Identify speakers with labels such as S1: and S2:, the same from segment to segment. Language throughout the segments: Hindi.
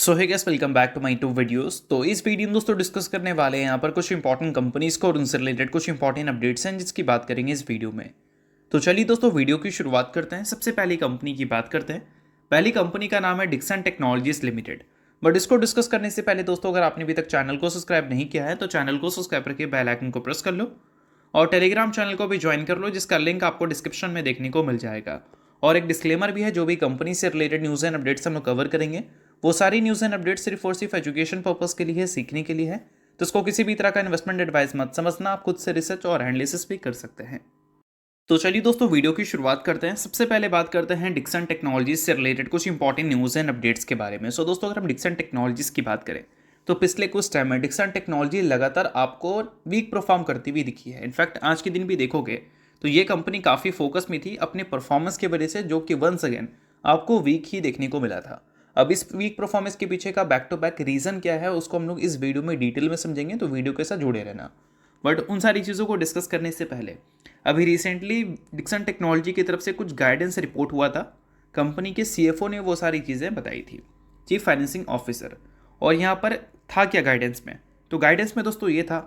S1: So hey guys, welcome back to my to videos. तो इस वीडियो में दोस्तों डिस्कस करने वाले हैं यहाँ पर कुछ इंपॉर्टेंट कंपनीज को और उनसे रिलेटेड कुछ इंपॉर्टेंट अपडेट्स हैं जिसकी बात करेंगे इस वीडियो में। तो चलिए दोस्तों वीडियो की शुरुआत करते हैं। सबसे पहली कंपनी की बात करते हैं। पहली कंपनी का नाम है डिक्सन टेक्नोलॉजीज लिमिटेड। बट इसको डिस्कस करने से पहले दोस्तों, अगर आपने अभी तक चैनल को सब्सक्राइब नहीं किया है तो चैनल को सब्सक्राइब करके बेल आइकन को प्रेस कर लो और टेलीग्राम चैनल को भी ज्वाइन कर लो, जिसका लिंक आपको डिस्क्रिप्शन में देखने को मिल जाएगा। और एक डिस्क्लेमर भी है, जो भी कंपनी से रिलेटेड न्यूज़ एंड अपडेट्स हम लोग कवर करेंगे वो सारी न्यूज़ एंड अपडेट्स सिर्फ और सिर्फ एजुकेशन पर्पस के लिए है, सीखने के लिए है। तो इसको किसी भी तरह का इन्वेस्टमेंट एडवाइस मत समझना, आप खुद से रिसर्च और एनालिसिस भी कर सकते हैं। तो चलिए दोस्तों वीडियो की शुरुआत करते हैं। सबसे पहले बात करते हैं डिक्सन टेक्नोलॉजीज से रिलेटेड कुछ इंपॉर्टेंट न्यूज़ एंड अपडेट्स के बारे में। सो दोस्तों, अगर हम डिक्सन टेक्नोलॉजीज की बात करें तो पिछले कुछ टाइम में डिक्सन टेक्नोलॉजी लगातार आपको वीक परफॉर्म करती हुई दिखी है। इनफैक्ट आज के दिन भी देखोगे तो ये कंपनी काफ़ी फोकस में थी अपने परफॉर्मेंस की वजह से, जो कि वंस अगेन आपको वीक ही देखने को मिला था। अब इस वीक परफॉर्मेंस के पीछे का बैक टू बैक रीज़न क्या है उसको हम लोग इस वीडियो में डिटेल में समझेंगे, तो वीडियो के साथ जुड़े रहना। बट उन सारी चीज़ों को डिस्कस करने से पहले अभी रिसेंटली डिक्सन टेक्नोलॉजी की तरफ से कुछ गाइडेंस रिपोर्ट हुआ था। कंपनी के सीएफओ ने वो सारी चीज़ें बताई थी, चीफ फाइनेंसिंग ऑफिसर। और यहाँ पर था क्या गाइडेंस में, तो गाइडेंस में दोस्तों ये था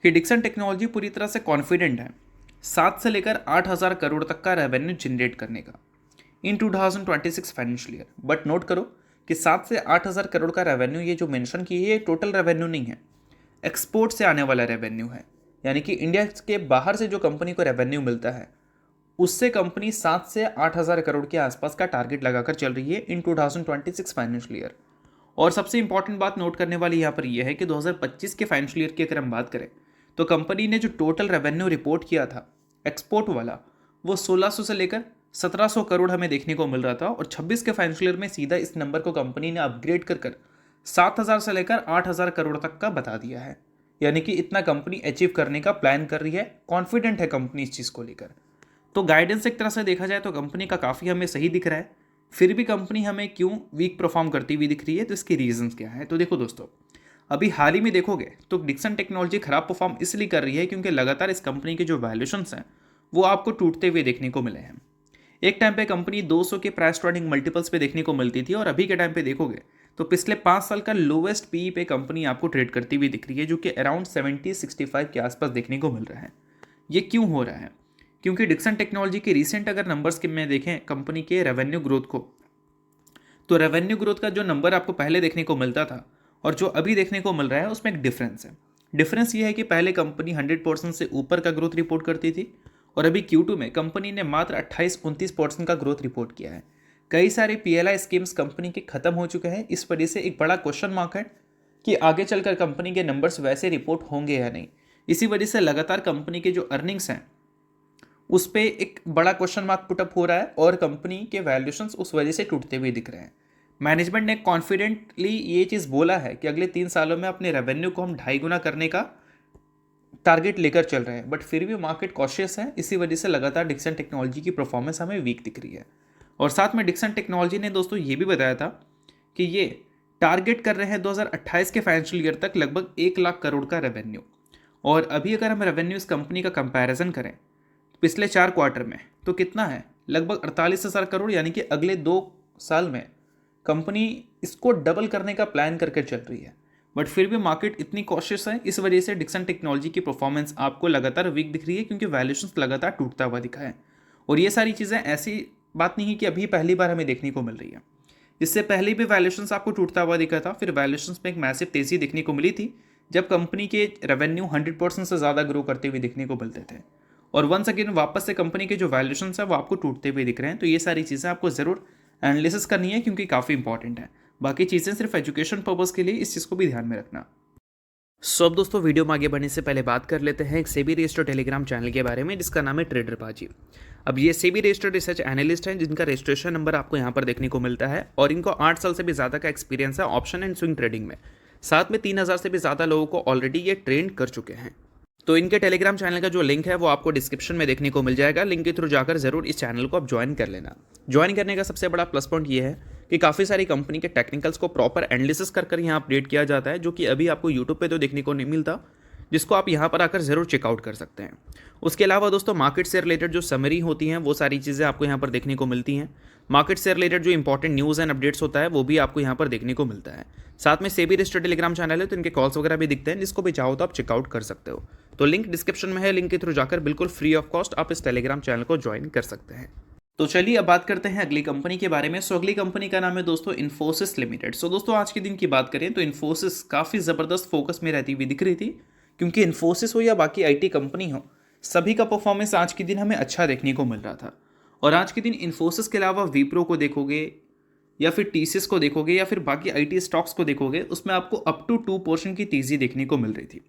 S1: कि डिक्सन टेक्नोलॉजी पूरी तरह से कॉन्फिडेंट है 7 से लेकर 8,000 करोड़ तक का रेवेन्यू जनरेट करने का इन 2026 फाइनेंशियल ईयर। बट नोट करो कि 7 से 8,000 करोड़ का रेवेन्यू ये जो मेंशन की है ये टोटल रेवेन्यू नहीं है, एक्सपोर्ट से आने वाला रेवेन्यू है। यानी कि इंडिया के बाहर से जो कंपनी को रेवेन्यू मिलता है उससे कंपनी 7 से 8,000 करोड़ के आसपास का टारगेट लगाकर चल रही है इन 2026 फाइनेंशियल ईयर। और सबसे इंपॉर्टेंट बात नोट करने वाली यहाँ पर यह है कि 2025 के फाइनेंशियल ईयर की अगर हम बात करें तो कंपनी ने जो टोटल रेवेन्यू रिपोर्ट किया था एक्सपोर्ट वाला, वो 1600 से लेकर 1700 करोड़ हमें देखने को मिल रहा था। और 26 के फाइनेंशियल ईयर में सीधा इस नंबर को कंपनी ने अपग्रेड कर 7,000 से लेकर 8,000 करोड़ तक का बता दिया है। यानी कि इतना कंपनी अचीव करने का प्लान कर रही है, कॉन्फिडेंट है कंपनी इस चीज़ को लेकर। तो गाइडेंस एक तरह से देखा जाए तो कंपनी का काफ़ी हमें सही दिख रहा है। फिर भी कंपनी हमें क्यों वीक परफॉर्म करती हुई दिख रही है, तो इसकी रीजंस क्या है। तो देखो दोस्तों, अभी हाल ही में देखोगे तो डिक्सन टेक्नोलॉजी खराब परफॉर्म इसलिए कर रही है क्योंकि लगातार इस कंपनी के जो वैल्यूशंस हैं वो आपको टूटते हुए देखने को मिले हैं। एक टाइम पे कंपनी 200 के प्राइस ट्रेडिंग मल्टीपल्स पे देखने को मिलती थी, और अभी के टाइम पे देखोगे तो पिछले 5 साल का लोवेस्ट पीई पे कंपनी आपको ट्रेड करती हुई दिख रही है, जो कि अराउंड 70-65 के आसपास देखने को मिल रहा है। ये क्यों हो रहा है? क्योंकि डिक्सन टेक्नोलॉजी के रिसेंट अगर नंबर्स के में देखें कंपनी के रेवेन्यू ग्रोथ को, तो रेवेन्यू ग्रोथ का जो नंबर आपको पहले देखने को मिलता था और जो अभी देखने को मिल रहा है उसमें एक डिफरेंस है। डिफरेंस ये है कि पहले कंपनी 100% से ऊपर का ग्रोथ रिपोर्ट करती थी और अभी Q2 में कंपनी ने मात्र 28-29% का ग्रोथ रिपोर्ट किया है। कई सारे PLI स्कीम्स कंपनी के खत्म हो चुके हैं। इस वजह से एक बड़ा क्वेश्चन मार्क है कि आगे चलकर कंपनी के नंबर्स वैसे रिपोर्ट होंगे या नहीं। इसी वजह से लगातार कंपनी के जो अर्निंग्स हैं उस पर एक बड़ा क्वेश्चन मार्क पुटअप हो रहा है और कंपनी के वैल्यूशंस उस वजह से टूटते हुए दिख रहे हैं। मैनेजमेंट ने कॉन्फिडेंटली ये चीज़ बोला है कि अगले 3 सालों में अपने रेवेन्यू को हम 2.5 गुना करने का टारगेट लेकर चल रहे हैं। बट फिर भी मार्केट कॉशियस है, इसी वजह से लगातार डिक्सन टेक्नोलॉजी की परफॉर्मेंस हमें वीक दिख रही है। और साथ में डिक्सन टेक्नोलॉजी ने दोस्तों ये भी बताया था कि ये टारगेट कर रहे हैं 2028 के फाइनेंशियल ईयर तक लगभग 1 लाख करोड़ का रेवेन्यू। और अभी अगर हम रेवेन्यू इस कंपनी का कंपैरिजन करें पिछले 4 क्वार्टर में तो कितना है, लगभग 48,000 करोड़। यानी कि अगले 2 साल में कंपनी इसको डबल करने का प्लान करके चल रही है। बट फिर भी मार्केट इतनी कॉशियस है, इस वजह से डिक्सन टेक्नोलॉजी की परफॉर्मेंस आपको लगातार वीक दिख रही है, क्योंकि वैल्यूशंस लगातार टूटता हुआ दिखा है। और ये सारी चीज़ें ऐसी बात नहीं है कि अभी पहली बार हमें देखने को मिल रही है। इससे पहले भी वैल्यूशंस आपको टूटता हुआ दिखा था, फिर वैल्यूशंस में एक मैसिव तेज़ी देखने को मिली थी जब कंपनी के रेवेन्यू 100% से ज़्यादा ग्रो करते हुए देखने को मिलते थे। और वंस अगेन वापस से कंपनी के जो वैल्यूशंस है वो आपको टूटते हुए दिख रहे हैं। तो ये सारी चीज़ें आपको ज़रूर एनालिसिस करनी है, क्योंकि काफ़ी इंपॉर्टेंट है। बाकी चीज़ें सिर्फ एजुकेशन पर्पज़ के लिए, इस चीज़ को भी ध्यान में रखना। सो अब दोस्तों वीडियो में आगे बढ़ने से पहले बात कर लेते हैं एक सेबी रजिस्टर्ड टेलीग्राम चैनल के बारे में, जिसका नाम है ट्रेडर बाजी। अब ये सेबी रजिस्टर्ड रिसर्च एनालिस्ट हैं जिनका रजिस्ट्रेशन नंबर आपको यहाँ पर देखने को मिलता है, और इनको 8 साल से भी ज़्यादा का एक्सपीरियंस है ऑप्शन एंड स्विंग ट्रेडिंग में। साथ में 3,000 से भी ज़्यादा लोगों को ऑलरेडी ये ट्रेन कर चुके हैं। तो इनके टेलीग्राम चैनल का जो लिंक है वो आपको डिस्क्रिप्शन में देखने को मिल जाएगा। लिंक के थ्रू जाकर जरूर इस चैनल को आप ज्वाइन कर लेना। ज्वाइन करने का सबसे बड़ा प्लस पॉइंट ये है कि काफ़ी सारी कंपनी के टेक्निकल्स को प्रॉपर एनालिसिस कर यहाँ अपडेट किया जाता है, जो कि अभी आपको यूट्यूब पे तो देखने को नहीं मिलता। जिसको आप यहाँ पर आकर ज़रूर चेकआउट कर सकते हैं। उसके अलावा दोस्तों मार्केट से रिलेटेड जो समरी होती हैं वो सारी चीज़ें आपको यहाँ पर देखने को मिलती हैं। मार्केट से रिलेटेड जो इंपॉर्टेंट न्यूज़ एंड अपडेट्स होता है वो भी आपको यहाँ पर देखने को मिलता है। साथ में सेबी रजिस्टर्ड टेलीग्राम चैनल है तो इनके कॉल्स वगैरह भी दिखते हैं, जिसको भी चाहो तो आप चेकआउट कर सकते हो। तो लिंक डिस्क्रिप्शन में है, लिंक के थ्रू जाकर बिल्कुल फ्री ऑफ कॉस्ट आप इस टेलीग्राम चैनल को ज्वाइन कर सकते हैं। तो चलिए अब बात करते हैं अगली कंपनी के बारे में। सो अगली कंपनी का नाम है दोस्तों इन्फोसिस लिमिटेड। सो दोस्तों आज के दिन की बात करें तो इन्फोसिस काफ़ी ज़बरदस्त फोकस में रहती हुई दिख रही थी, क्योंकि इन्फोसिस हो या बाकी आईटी कंपनी हो, सभी का परफॉर्मेंस आज के दिन हमें अच्छा देखने को मिल रहा था। और आज के दिन इन्फोसिस के अलावा विप्रो को देखोगे या फिर टीसीएस को देखोगे या फिर बाकी आईटी स्टॉक्स को देखोगे, उसमें आपको अप टू 2% की तेज़ी देखने को मिल रही थी।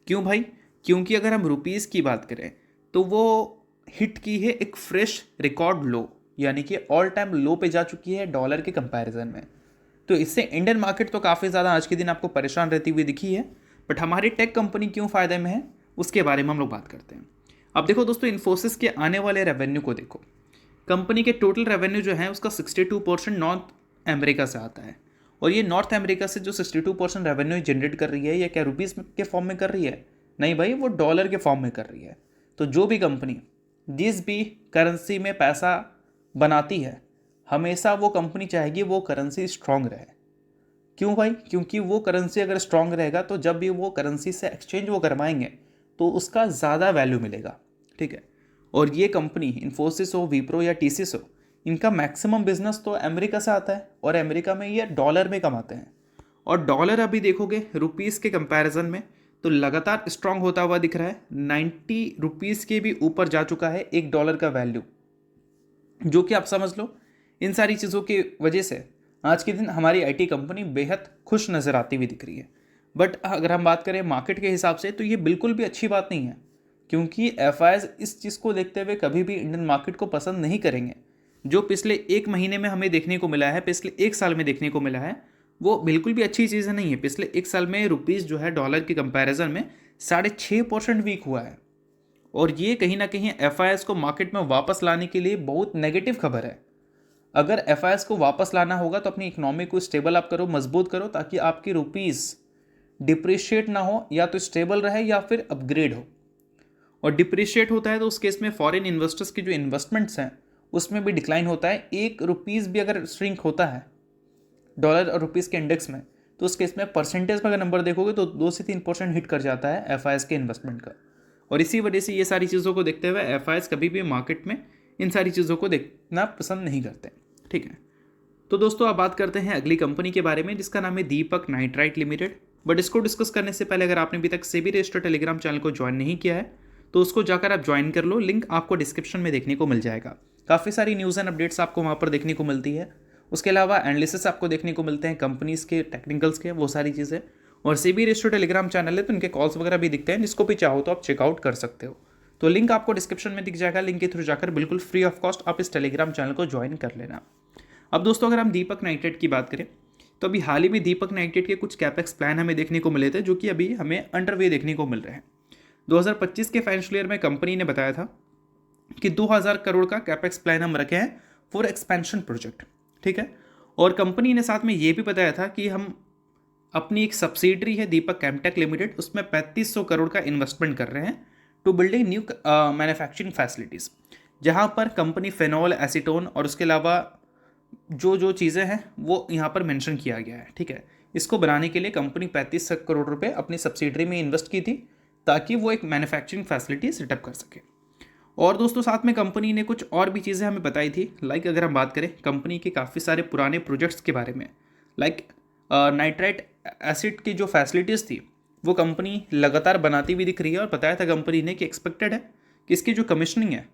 S1: क्यों भाई? क्योंकि अगर हम रुपीज़ की बात करें तो वो हिट की है एक फ्रेश रिकॉर्ड लो, यानी कि ऑल टाइम लो पे जा चुकी है डॉलर के कंपैरिजन में। तो इससे इंडियन मार्केट तो काफ़ी ज़्यादा आज के दिन आपको परेशान रहती हुई दिखी है, बट हमारी टेक कंपनी क्यों फ़ायदे में है उसके बारे में हम लोग बात करते हैं। अब देखो दोस्तों, इन्फोसिस के आने वाले रेवेन्यू को देखो। कंपनी के टोटल रेवेन्यू जो है उसका 62% नॉर्थ अमेरिका से आता है, और ये नॉर्थ अमेरिका से जो 62% रेवेन्यू जनरेट कर रही है, ये क्या रुपीज़ के फॉर्म में कर रही है? नहीं भाई, वो डॉलर के फॉर्म में कर रही है। तो जो भी कंपनी जिस भी करेंसी में पैसा बनाती है, हमेशा वो कंपनी चाहेगी वो करेंसी स्ट्रांग रहे। क्यों भाई? क्योंकि वो करेंसी अगर स्ट्रांग रहेगा तो जब भी वो करेंसी से एक्सचेंज वो करवाएंगे तो उसका ज़्यादा वैल्यू मिलेगा। ठीक है। और ये कंपनी इन्फोसिस हो, विप्रो या टीसीएस हो, इनका मैक्सिमम बिजनेस तो अमेरिका से आता है, और अमेरिका में ये डॉलर में कमाते हैं। और डॉलर अभी देखोगे रुपीज़ के कंपैरिजन में तो लगातार स्ट्रांग होता हुआ दिख रहा है। 90 रुपीज़ के भी ऊपर जा चुका है $1 का वैल्यू, जो कि आप समझ लो इन सारी चीज़ों की वजह से आज के दिन हमारी आईटी कंपनी बेहद खुश नज़र आती हुई दिख रही है। बट अगर हम बात करें मार्केट के हिसाब से तो ये बिल्कुल भी अच्छी बात नहीं है, क्योंकि एफआईज इस चीज़ को देखते हुए कभी भी इंडियन मार्केट को पसंद नहीं करेंगे। जो पिछले एक महीने में हमें देखने को मिला है, पिछले एक साल में देखने को मिला है, वो बिल्कुल भी अच्छी चीज़ नहीं है। पिछले एक साल में रुपीज़ जो है डॉलर के कंपैरिजन में 6.5% वीक हुआ है, और ये कहीं ना कहीं एफआईएस को मार्केट में वापस लाने के लिए बहुत नेगेटिव खबर है। अगर एफआईएस को वापस लाना होगा तो अपनी इकोनॉमी को स्टेबल आप करो, मजबूत करो, ताकि आपकी रुपीज़ डिप्रिशिएट ना हो, या तो स्टेबल रहे या फिर अपग्रेड हो। और डिप्रिशिएट होता है तो उस केस में फॉरेन इन्वेस्टर्स की जो इन्वेस्टमेंट्स हैं उसमें भी डिक्लाइन होता है। एक रुपीज़ भी अगर श्रिंक होता है डॉलर और रुपीज़ के इंडेक्स में, तो उस केस में परसेंटेज में अगर नंबर देखोगे तो 2 से 3% हिट कर जाता है एफआईएस के इन्वेस्टमेंट का। और इसी वजह से ये सारी चीज़ों को देखते हुए एफआईएस कभी भी मार्केट में इन सारी चीज़ों को देखना पसंद नहीं करते। ठीक है। तो दोस्तों अब बात करते हैं अगली कंपनी के बारे में, जिसका नाम है दीपक नाइट्राइट लिमिटेड। बट इसको डिस्कस करने से पहले अगर आपने अभी तक सेबी रजिस्टर्ड टेलीग्राम चैनल को ज्वाइन नहीं किया है तो उसको जाकर आप ज्वाइन कर लो, लिंक आपको डिस्क्रिप्शन में देखने को मिल जाएगा। काफ़ी सारी न्यूज़ एंड अपडेट्स आपको वहाँ पर देखने को मिलती है। उसके अलावा एनालिसिस आपको देखने को मिलते हैं कंपनीज़ के, टेक्निकल्स के, वो सारी चीज़ें। और सेबी रजिस्टर्ड टेलीग्राम चैनल है तो इनके कॉल्स वगैरह भी दिखते हैं, जिसको भी चाहो तो आप चेकआउट कर सकते हो। तो लिंक आपको डिस्क्रिप्शन में दिख जाएगा, लिंक के थ्रू जाकर बिल्कुल फ्री ऑफ कॉस्ट आप इस टेलीग्राम चैनल को ज्वाइन कर लेना। अब दोस्तों अगर हम दीपक नाइट्राइट की बात करें तो अभी हाल ही में दीपक नाइट्राइट के कुछ कैपेक्स प्लान हमें देखने को मिले थे, जो कि अभी हमें अंडरवे देखने को मिल रहे हैं। 2025 के फाइनेंशियल ईयर में कंपनी ने बताया था कि 2000 करोड़ का कैपेक्स प्लान हम रखे हैं फॉर एक्सपेंशन प्रोजेक्ट। ठीक है। और कंपनी ने साथ में ये भी बताया था कि हम अपनी एक सब्सिडरी है दीपक केमटेक लिमिटेड, उसमें 3500 करोड़ का इन्वेस्टमेंट कर रहे हैं to building new manufacturing facilities, जहाँ पर कंपनी फेनॉल, एसीटोन और उसके अलावा जो चीज़ें हैं वो यहाँ पर मेंशन किया गया है। ठीक है। इसको बनाने के लिए कंपनी 35 करोड़ रुपए अपनी सब्सिडरी में इन्वेस्ट की थी, ताकि वो एक मैन्युफैक्चरिंग फैसिलिटी सेटअप कर सके। और दोस्तों साथ में कंपनी ने कुछ और भी चीज़ें हमें बताई थी। लाइक अगर हम बात करें कंपनी के काफ़ी सारे पुराने प्रोजेक्ट्स के बारे में, लाइक नाइट्राइट एसिड की जो फैसिलिटीज़ थी वो कंपनी लगातार बनाती हुई दिख रही है। और बताया था कंपनी ने कि एक्सपेक्टेड है कि इसकी जो कमीशनिंग है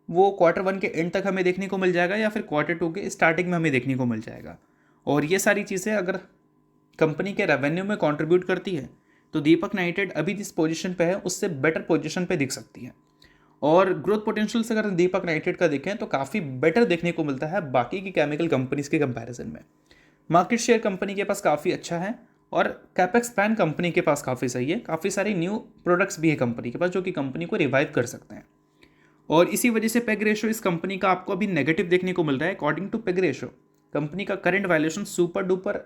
S1: वो Q1 के एंड तक हमें देखने को मिल जाएगा, या फिर Q2 के स्टार्टिंग में हमें देखने को मिल जाएगा। और ये सारी चीज़ें अगर कंपनी के रेवेन्यू में कंट्रीब्यूट करती है तो दीपक नाइट्राइट अभी जिस पोजीशन पे है उससे बेटर पोजीशन पे दिख सकती है। और ग्रोथ पोटेंशियल से अगर दीपक नाइट्राइट का देखें तो काफ़ी बेटर देखने को मिलता है बाकी की केमिकल कंपनीज के कंपैरिजन में। मार्केट शेयर कंपनी के पास काफ़ी अच्छा है, और कैपेक्स प्लान कंपनी के पास काफ़ी सही है। काफ़ी सारी न्यू प्रोडक्ट्स भी है कंपनी के पास जो कि कंपनी को रिवाइव कर सकते हैं। और इसी वजह से पेग रेशियो इस कंपनी का आपको अभी नेगेटिव देखने को मिल रहा है। According to PEG ratio company का current valuation super duper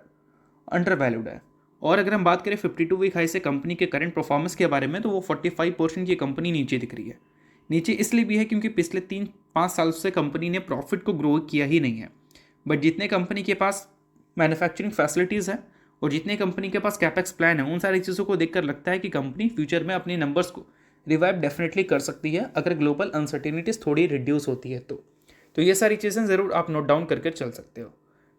S1: undervalued है, और अगर हम बात करें 52 वीक हाई से कंपनी के करंट परफॉर्मेंस के बारे में, तो वो 45% की कंपनी नीचे दिख रही है। नीचे इसलिए भी है क्योंकि पिछले 3-5 साल से कंपनी ने प्रॉफिट को ग्रो किया ही नहीं है। बट जितने कंपनी के पास मैन्युफैक्चरिंग फैसिलिटीज़ हैं और जितने कंपनी के पास कैपेक्स प्लान है, उन सारी चीज़ों को देखकर लगता है कि कंपनी फ्यूचर में अपने नंबर्स को रिवाइव डेफिनेटली कर सकती है अगर ग्लोबल अनसर्टेनिटीज़ थोड़ी रिड्यूस होती है तो ये सारी चीज़ें ज़रूर आप नोट डाउन करके चल सकते हो।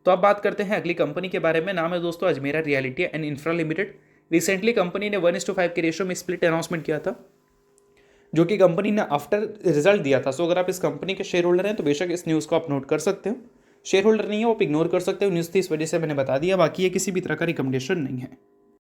S1: तो अब बात करते हैं अगली कंपनी के बारे में। नाम है दोस्तों Ajmera reality and infra limited. Recently company ने 1:5 के रेशियो में स्प्लिट अनाउंसमेंट किया था, जो कि कंपनी ने आफ्टर रिजल्ट दिया था। सो अगर आप इस कंपनी के शेयर होल्डर हैं तो बेशक इस न्यूज़ को आप नोट कर सकते हो। शेयर होल्डर नहीं है वो आप इग्नोर कर सकते हो, न्यूज़ थी इस वजह से मैंने बता दिया। बाकी ये किसी भी तरह का रिकमेंडेशन नहीं है।